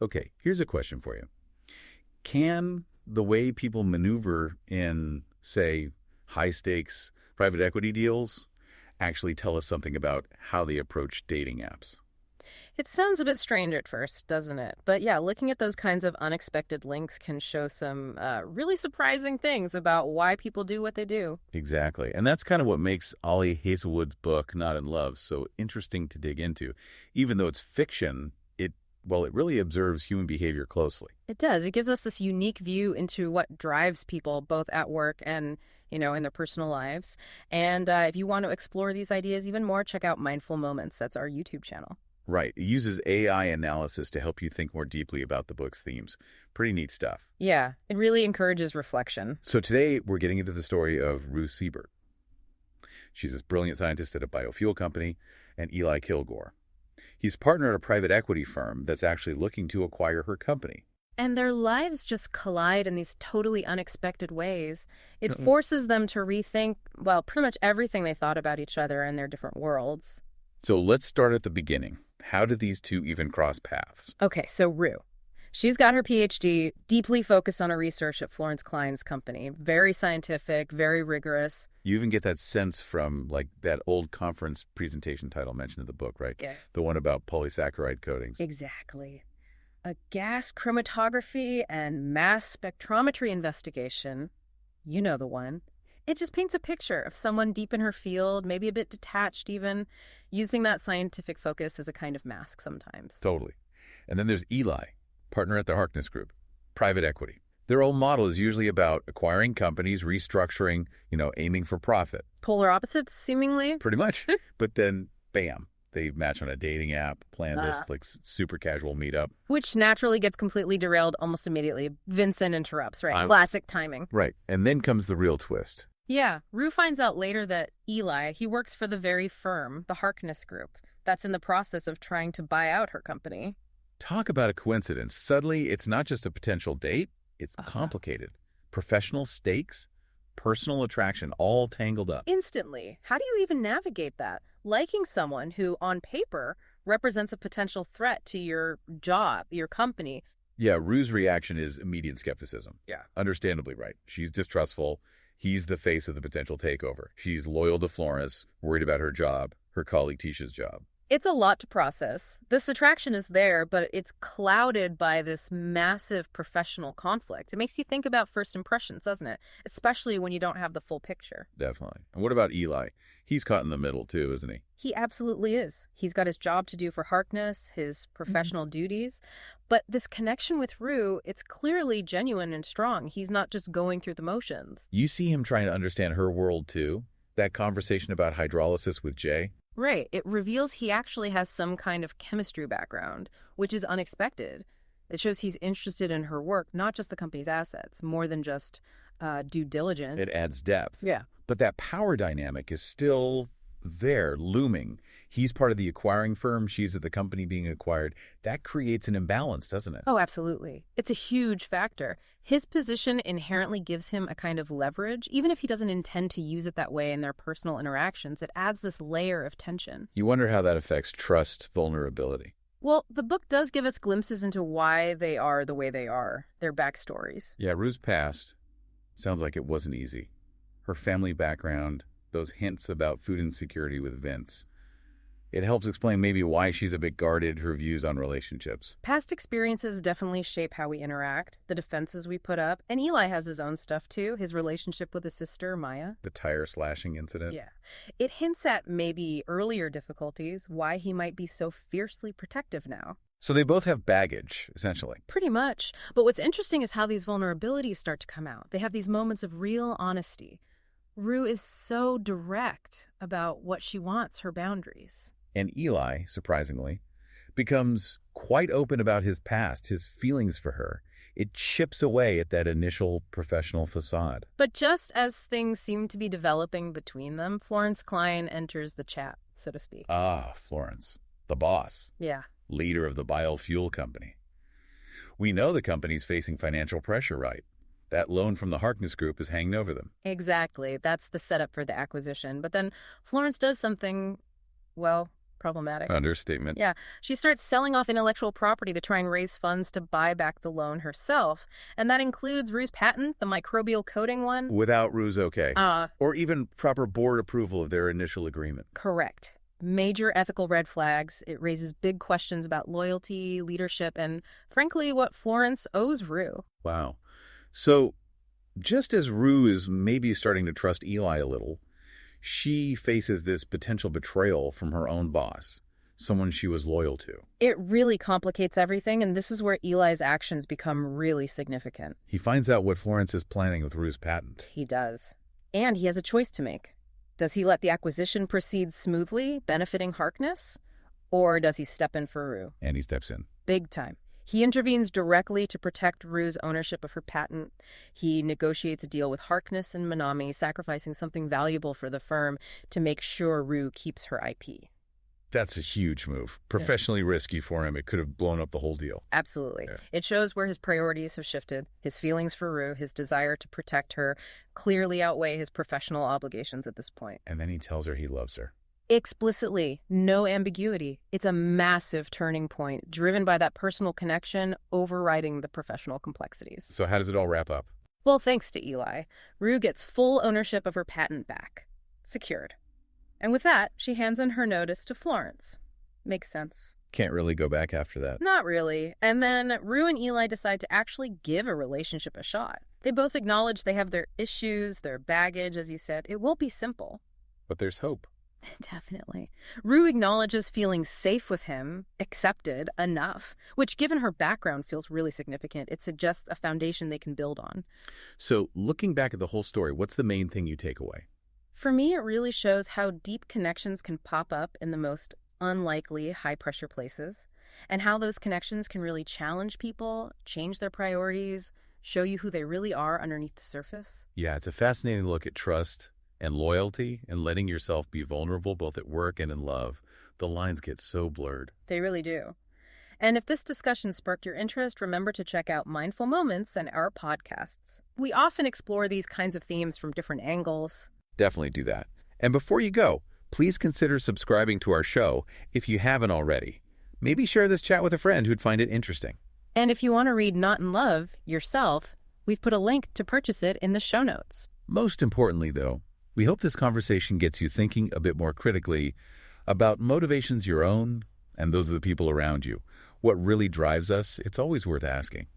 Okay, here's a question for you. Can the way people maneuver in, say, high-stakes private equity deals actually tell us something about how they approach dating apps? It sounds a bit strange at first, doesn't it? But yeah, looking at those kinds of unexpected links can show some really surprising things about why people do what they do. Exactly. And that's kind of what makes Ali Hazelwood's book, Not in Love, so interesting to dig into. Even though it's fiction, it really observes human behavior closely. It does. It gives us this unique view into what drives people both at work and, in their personal lives. And if you want to explore these ideas even more, check out Mindful Moments. That's our YouTube channel. Right. It uses AI analysis to help you think more deeply about the book's themes. Pretty neat stuff. Yeah, it really encourages reflection. So today we're getting into the story of Rue Siebert. She's this brilliant scientist at a biofuel company, and Eli Killgore. He's partner at a private equity firm that's actually looking to acquire her company. And their lives just collide in these totally unexpected ways. It forces them to rethink, well, pretty much everything they thought about each other and their different worlds. So let's start at the beginning. How did these two even cross paths? Okay, so Rue. She's got her PhD, deeply focused on her research at Florence Klein's company. Very scientific, very rigorous. You even get that sense from, like, that old conference presentation title mentioned in the book, right? Yeah. The one about polysaccharide coatings. Exactly. A gas chromatography and mass spectrometry investigation. You know the one. It just paints a picture of someone deep in her field, maybe a bit detached even, using that scientific focus as a kind of mask sometimes. Totally. And then there's Eli, partner at the Harkness Group, private equity. Their old model is usually about acquiring companies, restructuring, aiming for profit. Polar opposites, seemingly? Pretty much. But then, bam, they match on a dating app, plan this super casual meetup. Which naturally gets completely derailed almost immediately. Vincent interrupts, right? Classic timing. Right. And then comes the real twist. Yeah. Rue finds out later that Eli, he works for the very firm, the Harkness Group, that's in the process of trying to buy out her company. Talk about a coincidence. Suddenly, it's not just a potential date, it's complicated. Professional stakes, personal attraction, all tangled up. Instantly. How do you even navigate that? Liking someone who, on paper, represents a potential threat to your job, your company. Yeah, Rue's reaction is immediate skepticism. Yeah. Understandably right. She's distrustful. He's the face of the potential takeover. She's loyal to Florence, worried about her job, her colleague Tisha's job. It's a lot to process. This attraction is there, but it's clouded by this massive professional conflict. It makes you think about first impressions, doesn't it? Especially when you don't have the full picture. Definitely. And what about Eli? He's caught in the middle too, isn't he? He absolutely is. He's got his job to do for Harkness, his professional duties. But this connection with Rue, it's clearly genuine and strong. He's not just going through the motions. You see him trying to understand her world too? That conversation about hydrolysis with Jay? Right. It reveals he actually has some kind of chemistry background, which is unexpected. It shows he's interested in her work, not just the company's assets, more than just due diligence. It adds depth. Yeah. But that power dynamic is still there, looming. He's part of the acquiring firm. She's at the company being acquired. That creates an imbalance, doesn't it? Oh, absolutely. It's a huge factor. His position inherently gives him a kind of leverage. Even if he doesn't intend to use it that way in their personal interactions, it adds this layer of tension. You wonder how that affects trust, vulnerability. Well, the book does give us glimpses into why they are the way they are, their backstories. Yeah, Rue's past sounds like it wasn't easy. Her family background, those hints about food insecurity with Vince. It helps explain maybe why she's a bit guarded, her views on relationships. Past experiences definitely shape how we interact, the defenses we put up, and Eli has his own stuff too, his relationship with his sister, Maya. The tire slashing incident? Yeah. It hints at maybe earlier difficulties, why he might be so fiercely protective now. So they both have baggage, essentially. Pretty much. But what's interesting is how these vulnerabilities start to come out. They have these moments of real honesty. Rue is so direct about what she wants, her boundaries. And Eli, surprisingly, becomes quite open about his past, his feelings for her. It chips away at that initial professional facade. But just as things seem to be developing between them, Florence Klein enters the chat, so to speak. Ah, Florence, the boss. Yeah. Leader of the biofuel company. We know the company's facing financial pressure, right? That loan from the Harkness Group is hanging over them. Exactly. That's the setup for the acquisition. But then Florence does something, well, Problematic. Understatement. Yeah, she starts selling off intellectual property to try and raise funds to buy back the loan herself. And that includes Rue's patent, the microbial coating one. Without Rue's okay. Or even proper board approval of their initial agreement. Correct. Major ethical red flags. It raises big questions about loyalty, leadership, and frankly, what Florence owes Rue. Wow. So, just as Rue is maybe starting to trust Eli a little, she faces this potential betrayal from her own boss, someone she was loyal to. It really complicates everything, and this is where Eli's actions become really significant. He finds out what Florence is planning with Rue's patent. He does. And he has a choice to make. Does he let the acquisition proceed smoothly, benefiting Harkness? Or does he step in for Rue? And he steps in. Big time. He intervenes directly to protect Rue's ownership of her patent. He negotiates a deal with Harkness and Manami, sacrificing something valuable for the firm to make sure Rue keeps her IP. That's a huge move. Professionally risky for him. It could have blown up the whole deal. Absolutely. Yeah. It shows where his priorities have shifted. His feelings for Rue, his desire to protect her, clearly outweigh his professional obligations at this point. And then he tells her he loves her. Explicitly, no ambiguity. It's a massive turning point, driven by that personal connection overriding the professional complexities. So how does it all wrap up? Well, thanks to Eli, Rue gets full ownership of her patent back. Secured. And with that, she hands in her notice to Florence. Makes sense. Can't really go back after that. Not really. And then Rue and Eli decide to actually give a relationship a shot. They both acknowledge they have their issues, their baggage, as you said. It won't be simple. But there's hope. Definitely. Rue acknowledges feeling safe with him, accepted enough, which given her background feels really significant. It suggests a foundation they can build on. So looking back at the whole story, what's the main thing you take away? For me, it really shows how deep connections can pop up in the most unlikely, high-pressure places, and how those connections can really challenge people, change their priorities, show you who they really are underneath the surface. Yeah, it's a fascinating look at trust and loyalty and letting yourself be vulnerable both at work and in love. The lines get so blurred. They really do. And if this discussion sparked your interest, remember to check out Mindful Moments and our podcasts. We often explore these kinds of themes from different angles. Definitely do that. And before you go, please consider subscribing to our show if you haven't already. Maybe share this chat with a friend who'd find it interesting. And if you want to read Not in Love yourself, we've put a link to purchase it in the show notes. Most importantly, though, we hope this conversation gets you thinking a bit more critically about motivations your own and those of the people around you. What really drives us, it's always worth asking.